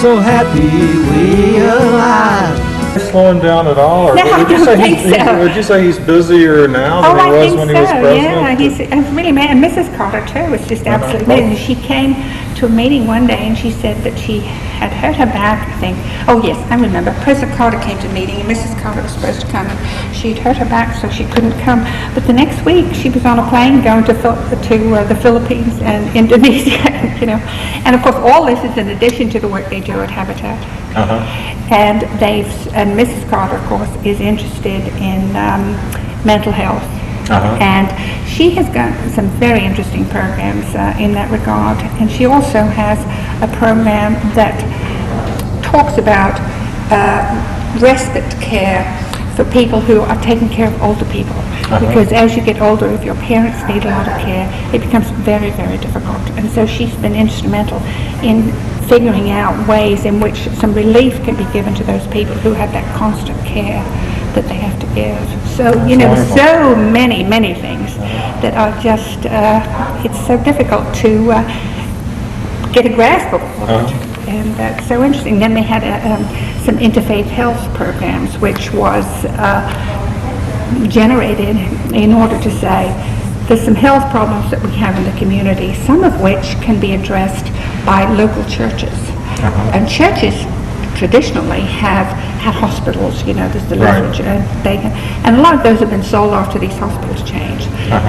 so happy we alive. Slowing down at all, or No, I don't think so. would you say he's busier now than he was when he was president? Yeah, he's really mad. And Mrs. Carter too was just absolutely amazing. She came to a meeting one day and she said that she had hurt her back, I think. Oh yes, I remember. President Carter came to a meeting and Mrs. Carter was supposed to come and she'd hurt her back so she couldn't come. But the next week she was on a plane going to the Philippines and Indonesia, you know. And of course all this is in addition to the work they do at Habitat. And Mrs. Carter, of course, is interested in mental health. And she has got some very interesting programs in that regard. And she also has a program that talks about respite care for people who are taking care of older people. Because as you get older, if your parents need a lot of care, it becomes very, very difficult. And so she's been instrumental in figuring out ways in which some relief can be given to those people who have that constant care that they have to give. So, you know, so many, many things that are just, it's so difficult to get a grasp of all of it. And that's so interesting. Then they had some interfaith health programs, which was generated in order to say there's some health problems that we have in the community, some of which can be addressed by local churches. And churches traditionally have had hospitals, you know, there's the Lutheran and a lot of those have been sold off to these hospitals chains.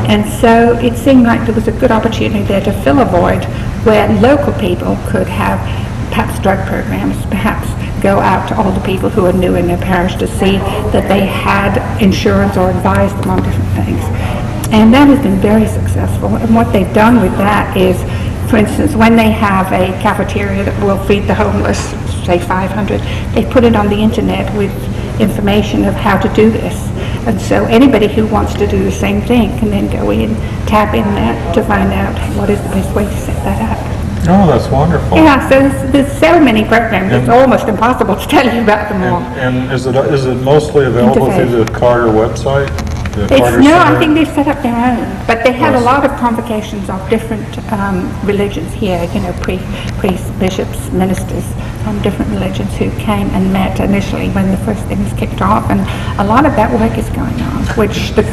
And so it seemed like there was a good opportunity there to fill a void where local people could have perhaps drug programs, perhaps go out to all the people who are new in their parish to see that they had insurance or advise them on different things. And that has been very successful. And what they've done with that is, for instance, when they have a cafeteria that will feed the homeless, say 500, they put it on the internet with information of how to do this. And so anybody who wants to do the same thing can then go in, tap in that to find out what is the best way to set that up. Oh, that's wonderful. Yeah, so there's so many programs, it's almost impossible to tell you about them all. And is it mostly available through the Carter website? I think they've set up their own, but they had a lot of convocations of different religions here, you know, priests, bishops, ministers from different religions who came and met initially when the first thing was kicked off, and a lot of that work is going on, which the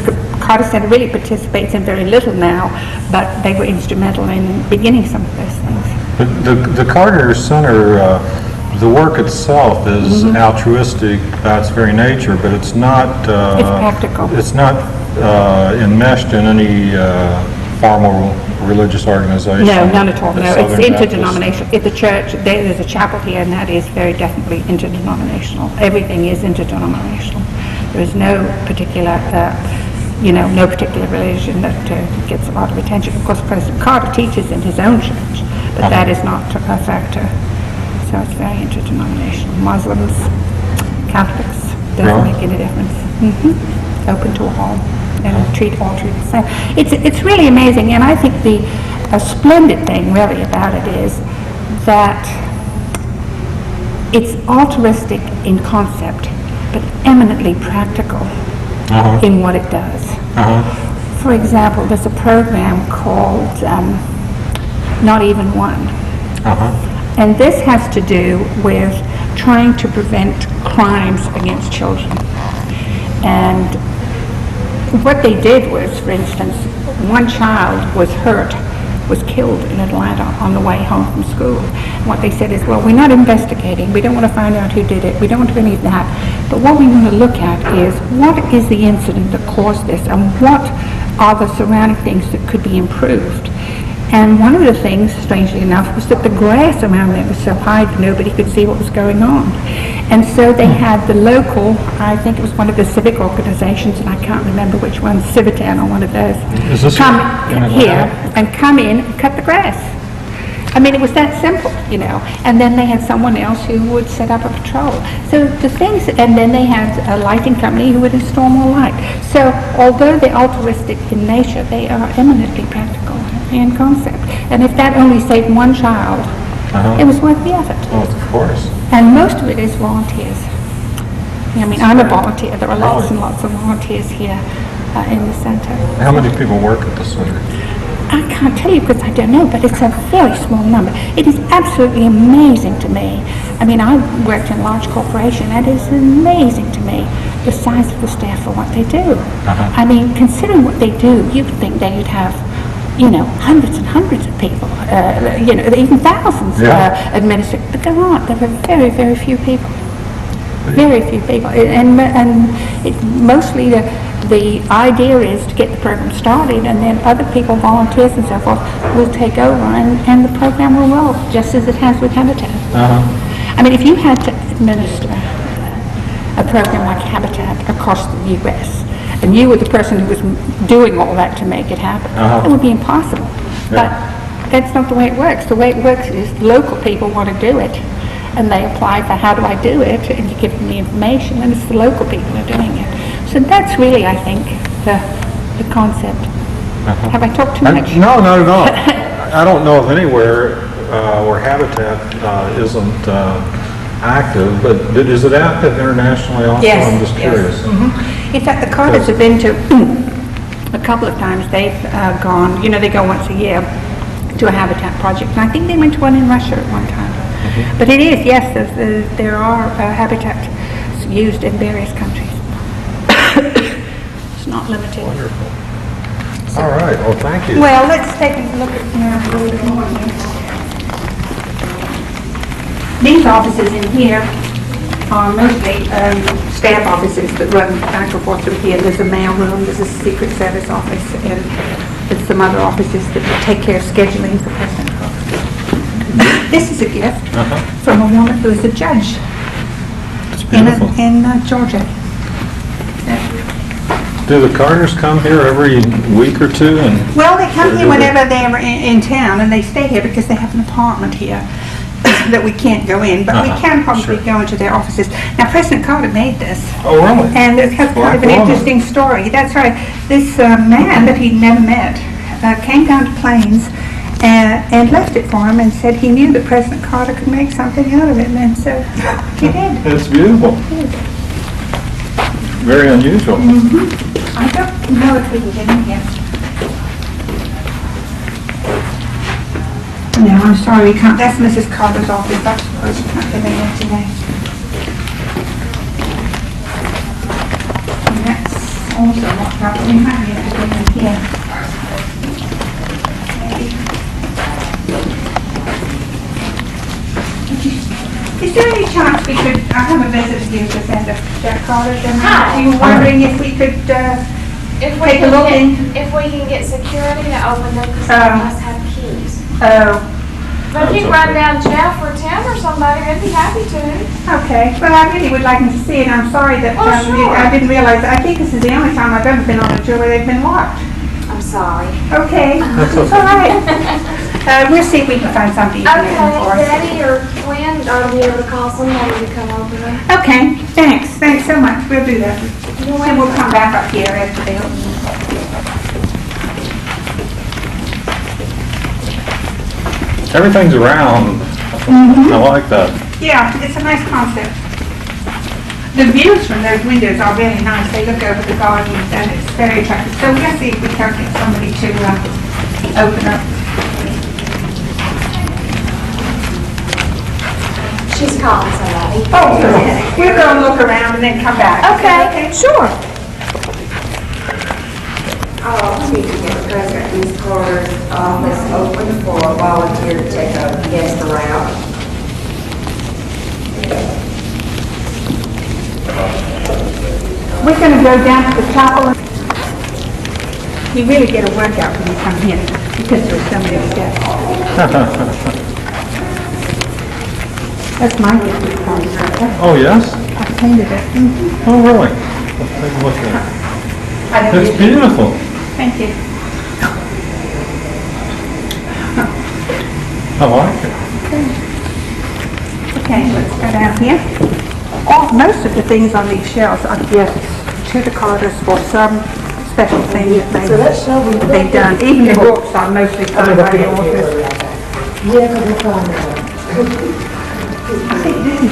Carter Center really participates in very little now, but they were instrumental in beginning some of those things. The Carter Center, the work itself is altruistic by its very nature, but it's not. It's practical. It's not enmeshed in any formal religious organization. No, none at all. No, it's interdenominational. At the church, there's a chapel here, and that is very definitely interdenominational. Everything is interdenominational. There is no particular. No particular religion that gets a lot of attention. Of course, President Carter teaches in his own church, but that is not a factor. So it's very interdenominational. Muslims, Catholics, doesn't make any difference. Open to all and treat all the same. It's really amazing, and I think a splendid thing really about it is that it's altruistic in concept, but eminently practical in what it does. For example, there's a program called Not Even One. And this has to do with trying to prevent crimes against children. And what they did was, for instance, one child was killed in Atlanta on the way home from school. And what they said is, well, we're not investigating. We don't want to find out who did it. We don't want to do any of that. But what we want to look at is, what is the incident that caused this, and what are the surrounding things that could be improved? And one of the things, strangely enough, was that the grass around there was so high that nobody could see what was going on. And so they had the local, I think it was one of the civic organizations, and I can't remember which one, Civitan or one of those, come here and come in and cut the grass. I mean, it was that simple, you know. And then they had someone else who would set up a patrol. So the things, and then they had a lighting company who would install more light. So although they're altruistic in nature, they are eminently practical in concept. And if that only saved one child, it was worth the effort. Well, of course. And most of it is volunteers. I mean, I'm a volunteer. There are lots and lots of volunteers here in the center. How many people work at the center? I can't tell you because I don't know, but it's a very small number. It is absolutely amazing to me. I mean, I worked in a large corporation, and it is amazing to me the size of the staff for what they do. I mean, considering what they do, you'd think they'd have, you know, hundreds and hundreds of people, you know, even thousands administrators, but there aren't. There are very, very few people. Very few people, and it's mostly the idea is to get the program started, and then other people, volunteers and so forth, will take over, and the program will roll, just as it has with Habitat. I mean, if you had to administer a program like Habitat across the U.S., and you were the person who was doing all that to make it happen, it would be impossible. But that's not the way it works. The way it works is local people want to do it, and they apply for how do I do it, and you give them the information, and it's the local people who are doing it. So that's really, I think, the concept. Have I talked too much? No, not at all. I don't know of anywhere where Habitat isn't active, but is it active internationally also? Yes. I'm just curious. In fact, the Carters have been to a couple of times. They've gone, you know, they go once a year to a Habitat project, and I think they went to one in Russia at one time. But it is, yes, there are habitats used in various countries. It's not limited. Wonderful. All right, well, thank you. Well, let's take a look at a little bit more here. These offices in here are mostly staff offices that run back and forth through here. There's a mail room, there's a Secret Service office, and there's some other offices that take care of scheduling for President Trump. This is a gift from a woman who is a judge in Georgia. Do the Carters come here every week or two? Well, they come here whenever they're in town, and they stay here because they have an apartment here that we can't go in, but we can probably go into their offices. Now, President Carter made this. Oh, really? And it has kind of an interesting story. That's right. This man that he'd never met came down to Plains and left it for him and said he knew that President Carter could make something out of it, and so he did. It's beautiful. Very unusual. I don't know if we can get in here. No, I'm sorry, we can't. That's Mrs. Carter's office. That's why we can't get in there today. And that's also locked up. We might be able to get in here. Is there any chance we could, I have a visit here to send us Jack Carter, and we were wondering if we could take a look in. If we can get security to open them, because some of us have keys. Oh. But if you run down Jeff or Tim or somebody, they'd be happy to. Okay, well, I really would like them to see it. I'm sorry that sure. I didn't realize. I think this is the only time I've ever been on a tour where they've been locked. I'm sorry. Okay, it's all right. We'll see if we can find something Okay, for us. Daddy or Gwen ought to be able to call somebody to come over there. Okay, thanks. Thanks so much. We'll do that. And we'll come back up here after they open. Everything's around. I like that. Yeah, it's a nice concept. The views from those windows are really nice. They look over the gardens, and it's very attractive. So we'll see if we can get somebody to open up. She's calling somebody. Oh, we'll go and look around and then come back. Okay, sure. I'll speak to get President Ms. Carter's office open for a volunteer to take a guest around. We're going to go down to the chapel. You really get a workout when you come here because there's so many steps. That's my gift card. Oh, yes? I painted it. Oh, really? Let's take a look at it. It's beautiful. Thank you. I like it. Okay, let's go down here. Most of the things on these shelves are gifts to the Carters for some special thing that they've done. Even the books are mostly signed by the authors. I think this is